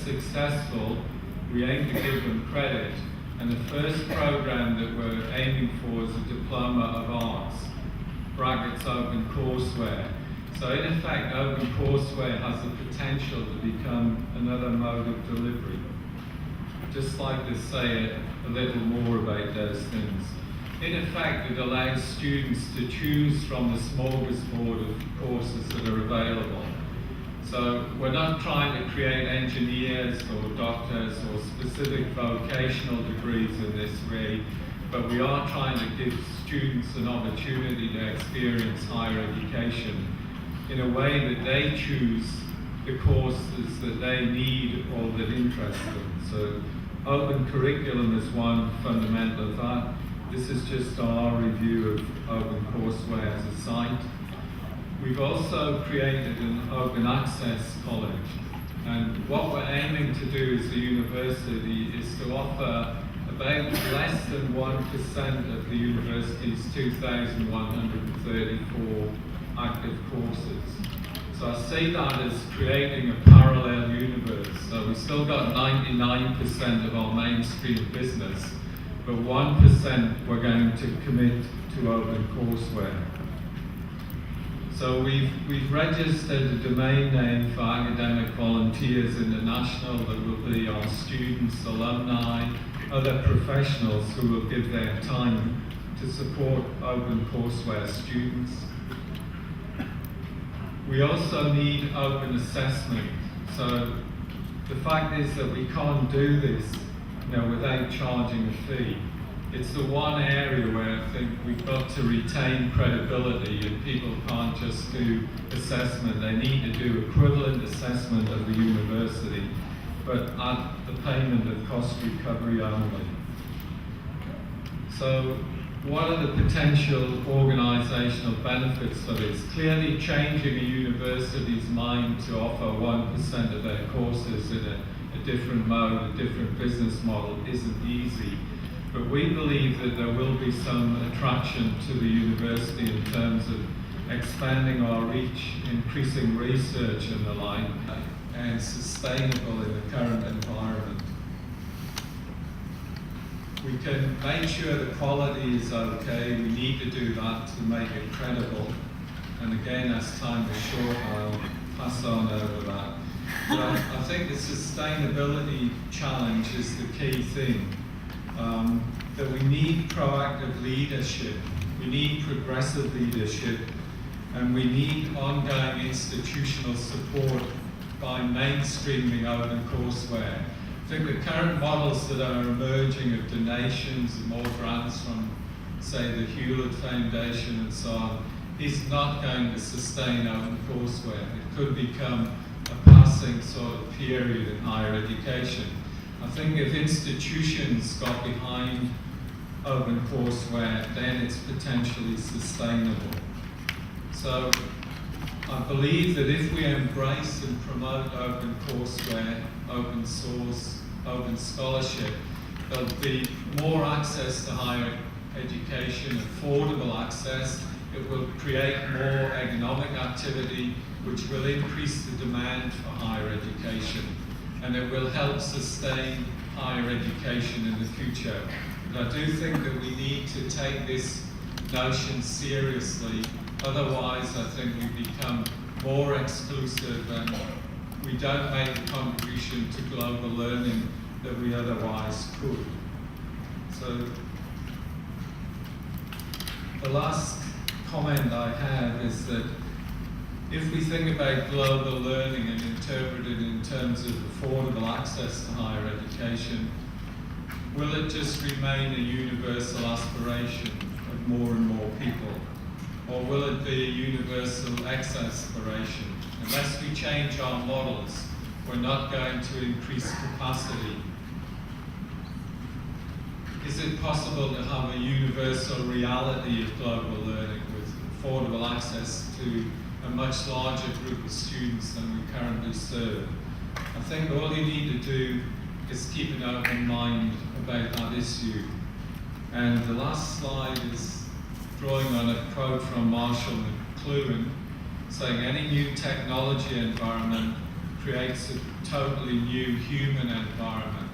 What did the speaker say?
successful, we aim to give them credit, and the first program that we're aiming for is a Diploma of Arts, brackets open courseware. So in effect, open courseware has the potential to become another mode of delivery. Just like to say a little more about those things. In effect, it allows students to choose from the smorgasbord of courses that are available. So we're not trying to create engineers or doctors or specific vocational degrees in this way, but we are trying to give students an opportunity to experience higher education in a way that they choose the courses that they need or that interest them. So open curriculum is one fundamental of that. This is just our review of open courseware as a site. We've also created an open access college, and what we're aiming to do as a university is to offer about less than 1% of the university's 2,134 active courses. So I see that as creating a parallel universe. So we've still got 99% of our mainstream business, but 1% we're going to commit to open courseware. So we've registered a domain name for Academic Volunteers International that will be our students, alumni, other professionals who will give their time to support open courseware students. We also need open assessment. So the fact is that we can't do this, without charging a fee. It's the one area where I think we've got to retain credibility, and people can't just do assessment. They need to do equivalent assessment of the university, but at the payment of cost recovery only. So what are the potential organisational benefits for this? Clearly changing a university's mind to offer 1% of their courses in a different mode, a different business model isn't easy. But we believe that there will be some attraction to the university in terms of expanding our reach, increasing research and the like, and sustainable in the current environment. We can make sure the quality is okay. We need to do that to make it credible. And again, as time is short, I'll pass on over that. But I think the sustainability challenge is the key thing. That we need proactive leadership, we need progressive leadership, and we need ongoing institutional support by mainstreaming open courseware. I think the current models that are emerging of donations and more grants from, say, the Hewlett Foundation and so on, is not going to sustain open courseware. It could become a passing sort of period in higher education. I think if institutions got behind open courseware, then it's potentially sustainable. So I believe that if we embrace and promote open courseware, open source, open scholarship, there'll be more access to higher education, affordable access. It will create more economic activity, which will increase the demand for higher education. And it will help sustain higher education in the future. But I do think that we need to take this notion seriously, otherwise I think we become more exclusive and we don't make the contribution to global learning that we otherwise could. So the last comment I have is that if we think about global learning and interpret it in terms of affordable access to higher education, will it just remain a universal aspiration of more and more people? Or will it be a universal ex-aspiration? Unless we change our models, we're not going to increase capacity. Is it possible to have a universal reality of global learning with affordable access to a much larger group of students than we currently serve? I think all you need to do is keep an open mind about that issue. And the last slide is drawing on a quote from Marshall McLuhan saying any new technology environment creates a totally new human environment.